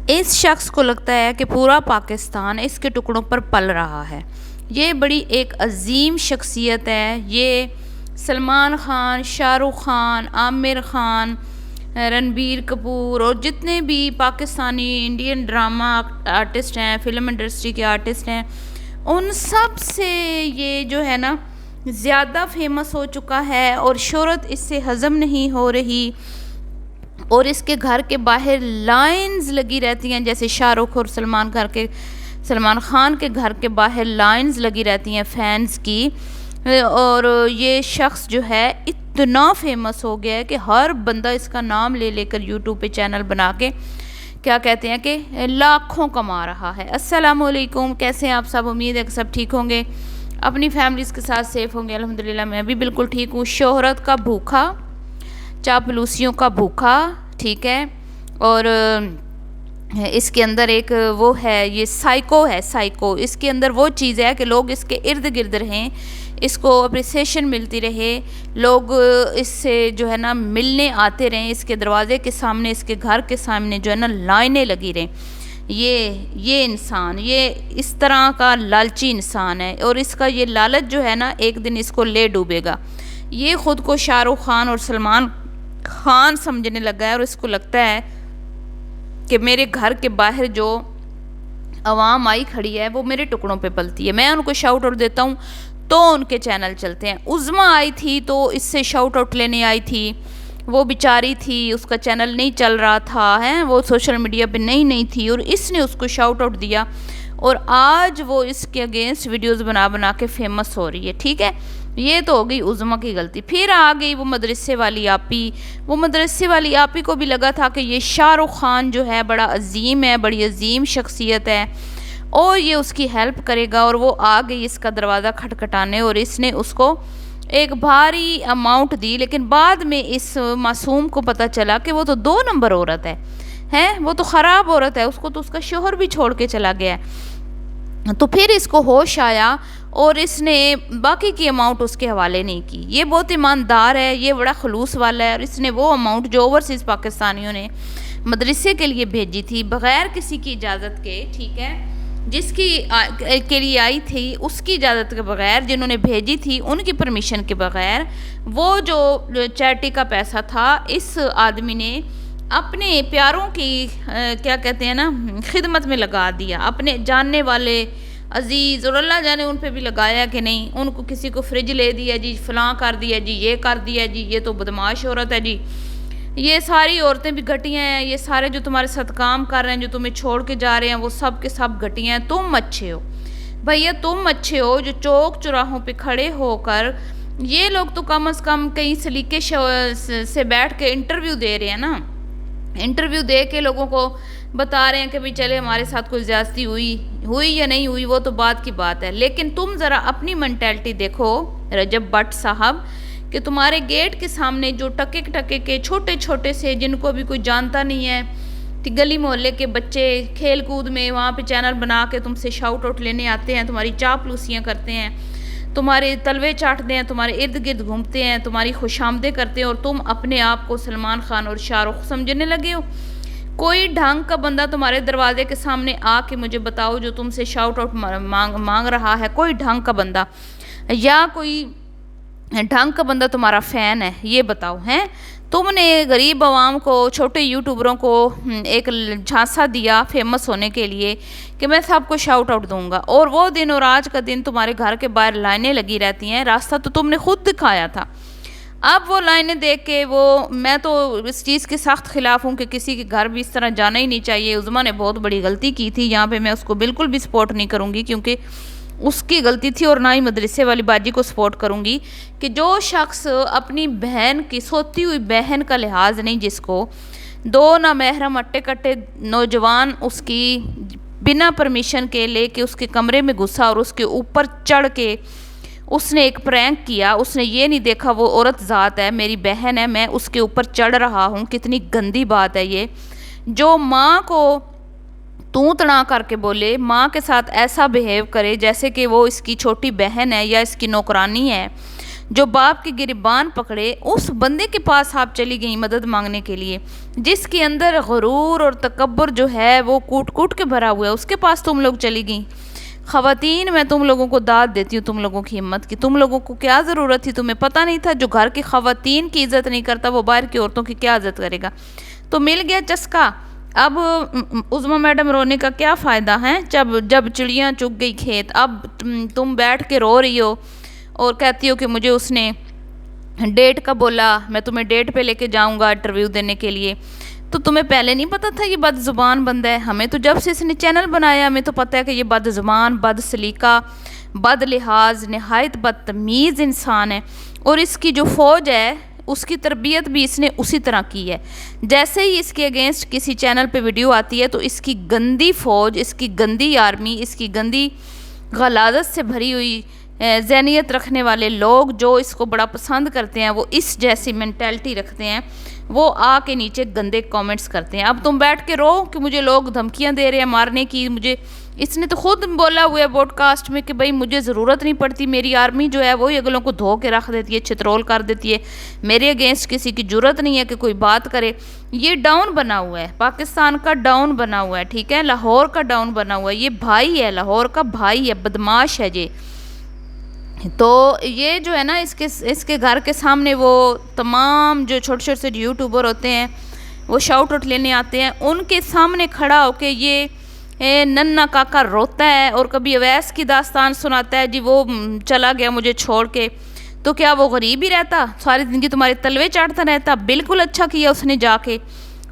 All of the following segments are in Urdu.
اس شخص کو لگتا ہے کہ پورا پاکستان اس کے ٹکڑوں پر پل رہا ہے۔ یہ بڑی ایک عظیم شخصیت ہے۔ یہ سلمان خان، شاہ رخ خان، عامر خان، رنبیر کپور اور جتنے بھی پاکستانی انڈین ڈرامہ آرٹسٹ ہیں، فلم انڈسٹری کے آرٹسٹ ہیں، ان سب سے یہ جو ہے نا زیادہ فیمس ہو چکا ہے اور شہرت اس سے ہضم نہیں ہو رہی، اور اس کے گھر کے باہر لائنز لگی رہتی ہیں، جیسے شاہ رخ اور سلمان خان کے گھر کے باہر لائنز لگی رہتی ہیں فینز کی۔ اور یہ شخص جو ہے اتنا فیمس ہو گیا ہے کہ ہر بندہ اس کا نام لے لے کر یوٹیوب پہ چینل بنا کے کیا کہتے ہیں کہ لاکھوں کما رہا ہے۔ السلام علیکم، کیسے ہیں آپ سب؟ امید ہے کہ سب ٹھیک ہوں گے، اپنی فیملیز کے ساتھ سیف ہوں گے۔ الحمدللہ میں بھی بالکل ٹھیک ہوں۔ شہرت کا بھوکا، چاپلوسیوں کا بھوکا، ٹھیک ہے، اور اس کے اندر ایک وہ ہے، یہ سائیکو ہے، سائیکو۔ اس کے اندر وہ چیز ہے کہ لوگ اس کے ارد گرد رہیں، اس کو اپریسیشن ملتی رہے، لوگ اس سے جو ہے نا ملنے آتے رہیں، اس کے دروازے کے سامنے، اس کے گھر کے سامنے جو ہے نا لائنیں لگی رہیں۔ یہ انسان، یہ اس طرح کا لالچی انسان ہے، اور اس کا یہ لالچ جو ہے نا ایک دن اس کو لے ڈوبے گا۔ یہ خود کو شاہ رخ خان اور سلمان خان سمجھنے لگا ہے، اور اس کو لگتا ہے کہ میرے گھر کے باہر جو عوام آئی کھڑی ہے وہ میرے ٹکڑوں پہ پلتی ہے، میں ان کو شاؤٹ آؤٹ دیتا ہوں تو ان کے چینل چلتے ہیں۔ عظمیٰ آئی تھی تو اس سے شاؤٹ آؤٹ لینے آئی تھی، وہ بیچاری تھی، اس کا چینل نہیں چل رہا تھا، وہ سوشل میڈیا پہ نہیں تھی، اور اس نے اس کو شاؤٹ آؤٹ دیا، اور آج وہ اس کے اگینسٹ ویڈیوز بنا کے فیمس ہو رہی ہے، ٹھیک ہے۔ یہ تو ہو گئی عظمیٰ کی غلطی۔ پھر آ گئی وہ مدرسے والی آپی۔ وہ مدرسے والی آپی کو بھی لگا تھا کہ یہ شاہ رخ خان جو ہے بڑا عظیم ہے، بڑی عظیم شخصیت ہے، اور یہ اس کی ہیلپ کرے گا، اور وہ آ گئی اس کا دروازہ کھٹکھٹانے، اور اس نے اس کو ایک بھاری اماؤنٹ دی۔ لیکن بعد میں اس معصوم کو پتہ چلا کہ وہ تو 2 نمبر عورت ہے، وہ تو خراب عورت ہے، اس کو تو اس کا شوہر بھی چھوڑ کے چلا گیا ہے۔ تو پھر اس کو ہوش آیا، اور اس نے باقی کی اماؤنٹ اس کے حوالے نہیں کی۔ یہ بہت ایماندار ہے، یہ بڑا خلوص والا ہے، اور اس نے وہ اماؤنٹ جو اوورسیز پاکستانیوں نے مدرسے کے لیے بھیجی تھی بغیر کسی کی اجازت کے، ٹھیک ہے، جس کی کے لیے آئی تھی اس کی اجازت کے بغیر، جنہوں نے بھیجی تھی ان کی پرمیشن کے بغیر، وہ جو چیریٹی کا پیسہ تھا اس آدمی نے اپنے پیاروں کی کیا کہتے ہیں نا خدمت میں لگا دیا، اپنے جاننے والے عزیز، اور اللہ جانے ان پہ بھی لگایا کہ نہیں، ان کو کسی کو فریج لے دیا جی، فلاں کر دیا جی، یہ کر دیا جی، یہ تو بدماش عورت ہے جی، یہ ساری عورتیں بھی گھٹیاں ہیں، یہ سارے جو تمہارے ساتھ کام کر رہے ہیں، جو تمہیں چھوڑ کے جا رہے ہیں، وہ سب کے سب گھٹیاں ہیں، تم اچھے ہو بھیا، تم اچھے ہو جو چوک چراہوں پہ کھڑے ہو کر، یہ لوگ تو کم از کم کہیں سلیقے سے بیٹھ کے انٹرویو دے رہے ہیں نا، انٹرویو دے کے لوگوں کو بتا رہے ہیں کہ بھئی چلے ہمارے ساتھ کوئی زیادتی ہوئی یا نہیں ہوئی، وہ تو بات کی بات ہے، لیکن تم ذرا اپنی مینٹیلٹی دیکھو رجب بٹ صاحب، کہ تمہارے گیٹ کے سامنے جو ٹکے کے چھوٹے چھوٹے سے، جن کو بھی کوئی جانتا نہیں ہے، گلی محلے کے بچے کھیل کود میں وہاں پہ چینل بنا کے تم سے شاؤٹ آؤٹ لینے آتے ہیں، تمہاری چاپلوسیاں کرتے ہیں، تمہارے تلوے چاٹتے ہیں، تمہارے ارد گرد گھومتے ہیں، تمہاری خوش آمدیں کرتے ہیں، اور تم اپنے آپ کو سلمان خان اور شاہ رخ سمجھنے لگے ہو۔ کوئی ڈھنگ کا بندہ تمہارے دروازے کے سامنے آ کے مجھے بتاؤ جو تم سے شاؤٹ آؤٹ مانگ رہا ہے، کوئی ڈھنگ کا بندہ، یا کوئی ڈھنگ کا بندہ تمہارا فین ہے، یہ بتاؤ۔ تم نے غریب عوام کو، چھوٹے یوٹیوبروں کو ایک جھانسا دیا فیمس ہونے کے لیے کہ میں سب کو شاؤٹ آؤٹ دوں گا، اور وہ دن اور آج کا دن تمہارے گھر کے باہر لائنیں لگی رہتی ہیں، راستہ تو تم نے خود دکھایا تھا۔ اب وہ لائنیں دیکھ کے میں تو اس چیز کے سخت خلاف ہوں کہ کسی کے گھر بھی اس طرح جانا ہی نہیں چاہیے۔ عظمیٰ نے بہت بڑی غلطی کی تھی، یہاں پہ میں اس کو بالکل بھی سپورٹ نہیں کروں گی، کیونکہ اس کی غلطی تھی، اور نہ ہی مدرسے والی باجی کو سپورٹ کروں گی، کہ جو شخص اپنی بہن کی، سوتی ہوئی بہن کا لحاظ نہیں، جس کو 2 نامحرم اٹے کٹے نوجوان اس کی بنا پرمیشن کے لے کے اس کے کمرے میں گھسا، اور اس کے اوپر چڑھ کے اس نے ایک پرینک کیا، اس نے یہ نہیں دیکھا وہ عورت ذات ہے، میری بہن ہے، میں اس کے اوپر چڑھ رہا ہوں، کتنی گندی بات ہے یہ۔ جو ماں کو تڑا کر کے بولے، ماں کے ساتھ ایسا بیہیو کرے جیسے کہ وہ اس کی چھوٹی بہن ہے یا اس کی نوکرانی ہے، جو باپ کی گریبان پکڑے، اس بندے کے پاس آپ چلی گئیں مدد مانگنے کے لیے، جس کے اندر غرور اور تکبر جو ہے وہ کوٹ کوٹ کے بھرا ہوا ہے، اس کے پاس تم لوگ چلی گئیں۔ خواتین، میں تم لوگوں کو داد دیتی ہوں، تم لوگوں کی ہمت کی۔ تم لوگوں کو کیا ضرورت تھی؟ تمہیں پتہ نہیں تھا جو گھر کی خواتین کی عزت نہیں کرتا وہ باہر کی عورتوں کی کیا عزت کرے گا؟ تو مل گیا چسکا۔ اب عظمیٰ میڈم رونے کا کیا فائدہ ہے جب چڑیاں چگ گئی کھیت؟ اب تم بیٹھ کے رو رہی ہو اور کہتی ہو کہ مجھے اس نے ڈیٹ کا بولا، میں تمہیں ڈیٹ پہ لے کے جاؤں گا انٹرویو دینے کے لیے۔ تو تمہیں پہلے نہیں پتہ تھا یہ بد زبان بندہ ہے؟ ہمیں تو جب سے اس نے چینل بنایا ہمیں تو پتہ ہے کہ یہ بد زبان، بد سلیقہ، بد لحاظ، نہایت بدتمیز انسان ہے، اور اس کی جو فوج ہے اس کی تربیت بھی اس نے اسی طرح کی ہے۔ جیسے ہی اس کے اگینسٹ کسی چینل پہ ویڈیو آتی ہے تو اس کی گندی فوج، اس کی گندی آرمی، اس کی گندی غلاظت سے بھری ہوئی ذہنیت رکھنے والے لوگ جو اس کو بڑا پسند کرتے ہیں، وہ اس جیسی مینٹیلٹی رکھتے ہیں، وہ آ کے نیچے گندے کامنٹس کرتے ہیں۔ اب تم بیٹھ کے رو کہ مجھے لوگ دھمکیاں دے رہے ہیں مارنے کی، مجھے اس نے تو خود بولا ہوا ہے بوڈ کاسٹ میں کہ بھائی مجھے ضرورت نہیں پڑتی، میری آرمی جو ہے وہی اگلوں کو دھو کے رکھ دیتی ہے، چترول کر دیتی ہے، میرے اگینسٹ کسی کی جرت نہیں ہے کہ کوئی بات کرے۔ یہ ڈاؤن بنا ہوا ہے، پاکستان کا ڈاؤن بنا ہوا ہے، ٹھیک ہے، لاہور کا ڈاؤن بنا ہوا ہے، یہ بھائی ہے، لاہور کا بھائی ہے، بدماش ہے یہ۔ تو یہ جو ہے نا اس کے گھر کے سامنے وہ تمام جو چھوٹے چھوٹے سے یوٹیوبر ہوتے ہیں وہ شاؤٹ آؤٹ لینے آتے ہیں، ان کے سامنے کھڑا ہو کے یہ ننا کاکا روتا ہے اور کبھی اویس کی داستان سناتا ہے، جی وہ چلا گیا مجھے چھوڑ کے۔ تو کیا وہ غریب ہی رہتا؟ ساری زندگی تمہارے تلوے چاٹتا رہتا؟ بالکل اچھا کیا اس نے جا کے،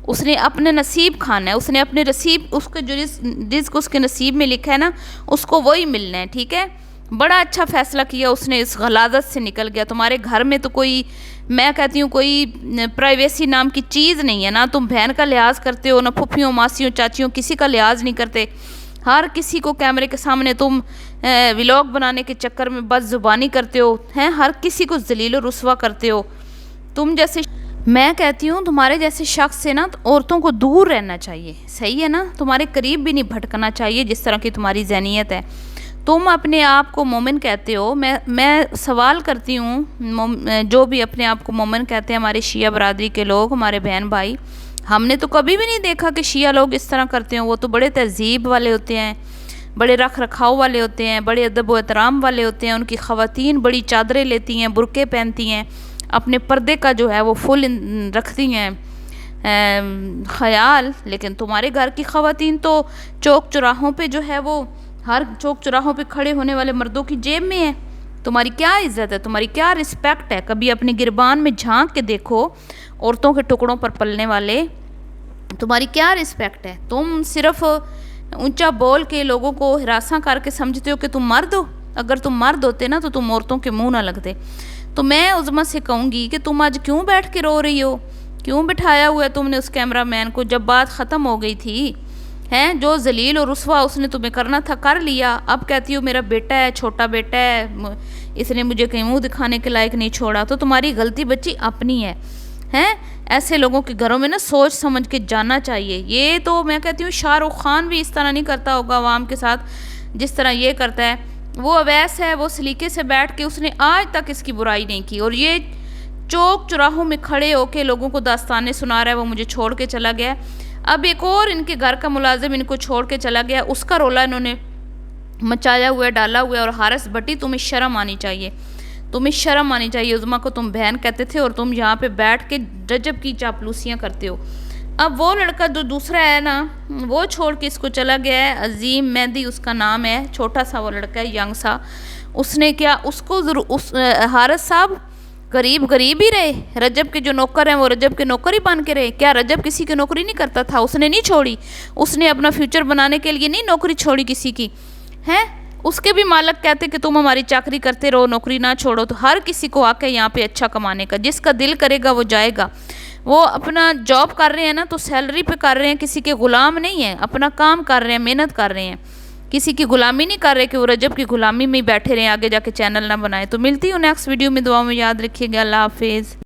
اس نے اپنے نصیب کھانا ہے، اس نے اپنے نصیب، اس کے جو رزق اس کے نصیب میں لکھا ہے نا اس کو وہی ملنا ہے، ٹھیک ہے۔ بڑا اچھا فیصلہ کیا اس نے، اس غلاظت سے نکل گیا۔ تمہارے گھر میں تو کوئی، میں کہتی ہوں کوئی پرائیویسی نام کی چیز نہیں ہے، نہ تم بہن کا لحاظ کرتے ہو، نہ پھپھیوں ماسیوں چاچیوں کسی کا لحاظ نہیں کرتے، ہر کسی کو کیمرے کے سامنے تم ولاگ بنانے کے چکر میں بد زبانی کرتے ہو، ہیں ہر کسی کو ذلیل و رسوا کرتے ہو۔ تم جیسے، میں کہتی ہوں تمہارے جیسے شخص سے نا عورتوں کو دور رہنا چاہیے، صحیح ہے نا، تمہارے قریب بھی نہیں بھٹکنا چاہیے جس طرح کی تمہاری ذہنیت ہے۔ تم اپنے آپ کو مومن کہتے ہو، میں سوال کرتی ہوں، جو بھی اپنے آپ کو مومن کہتے ہیں ہمارے شیعہ برادری کے لوگ، ہمارے بہن بھائی، ہم نے تو کبھی بھی نہیں دیکھا کہ شیعہ لوگ اس طرح کرتے ہیں، وہ تو بڑے تہذیب والے ہوتے ہیں، بڑے رکھ رکھاؤ والے ہوتے ہیں، بڑے ادب و احترام والے ہوتے ہیں، ان کی خواتین بڑی چادریں لیتی ہیں، برقعے پہنتی ہیں، اپنے پردے کا جو ہے وہ فل رکھتی ہیں خیال۔ لیکن تمہارے گھر کی خواتین تو چوک چوراہوں پہ جو ہے وہ ہر چوک چوراہوں پہ کھڑے ہونے والے مردوں کی جیب میں ہے۔ تمہاری کیا عزت ہے؟ تمہاری کیا رسپیکٹ ہے؟ کبھی اپنی گربان میں جھانک کے دیکھو، عورتوں کے ٹکڑوں پر پلنے والے، تمہاری کیا رسپیکٹ ہے؟ تم صرف اونچا بول کے لوگوں کو ہراساں کر کے سمجھتے ہو کہ تم مرد ہو۔ اگر تم مرد ہوتے نا تو تم عورتوں کے منہ نہ لگتے۔ تو میں عظمیٰ سے کہوں گی کہ تم آج کیوں بیٹھ کے رو رہی ہو؟ کیوں بٹھایا ہوا ہے تم نے اس کیمرہ مین کو؟ جب بات ختم ہو گئی تھی، ہیں جو ذلیل اور رسوا اس نے تمہیں کرنا تھا کر لیا، اب کہتی ہو میرا بیٹا ہے، چھوٹا بیٹا ہے، اس نے مجھے کہیں منہ دکھانے کے لائق نہیں چھوڑا۔ تو تمہاری غلطی بچی اپنی ہے، ہیں ایسے لوگوں کے گھروں میں نا سوچ سمجھ کے جانا چاہیے۔ یہ تو میں کہتی ہوں شاہ رخ خان بھی اس طرح نہیں کرتا ہوگا عوام کے ساتھ جس طرح یہ کرتا ہے۔ وہ اویس ہے، وہ سلیقے سے بیٹھ کے اس نے آج تک اس کی برائی نہیں کی، اور یہ چوک چوراہوں میں کھڑے ہو کے لوگوں کو داستانیں سنا رہا ہے وہ مجھے چھوڑ کے چلا گیا۔ اب ایک اور ان کے گھر کا ملازم ان کو چھوڑ کے چلا گیا، اس کا رولہ انہوں نے مچایا ہوا ہے، ڈالا ہوا ہے۔ اور حارث بھٹی، تمہیں شرم آنی چاہیے، تمہیں شرم آنی چاہیے۔ عظمیٰ کو تم بہن کہتے تھے اور تم یہاں پہ بیٹھ کے رجب کی چاپلوسیاں کرتے ہو۔ اب وہ لڑکا جو دوسرا ہے نا وہ چھوڑ کے اس کو چلا گیا ہے، عظیم مہدی اس کا نام ہے، چھوٹا سا وہ لڑکا ہے، ینگ سا۔ اس نے کیا اس کو حارث صاحب غریب ہی رہے، رجب کے جو نوکر ہیں وہ رجب کے نوکر ہی بن کے رہے۔ کیا رجب کسی کی نوکری نہیں کرتا تھا؟ اس نے نہیں چھوڑی، اس نے اپنا فیوچر بنانے کے لیے نہیں نوکری چھوڑی کسی کی، ہیں اس کے بھی مالک کہتے کہ تم ہماری چاکری کرتے رہو، نوکری نہ چھوڑو۔ تو ہر کسی کو آ کے یہاں پہ اچھا کمانے کا، جس کا دل کرے گا وہ جائے گا۔ وہ اپنا جاب کر رہے ہیں نا تو سیلری پہ کر رہے ہیں، کسی کے غلام نہیں ہیں، اپنا کام کر رہے ہیں، محنت کر رہے ہیں، کسی کی غلامی نہیں کر رہے کہ وہ رجب کی غلامی میں ہی بیٹھے رہیں، آگے جا کے چینل نہ بنائیں۔ تو ملتی ہوں نیکسٹ ویڈیو میں، دعاؤں میں یاد رکھیے گا۔ اللہ حافظ۔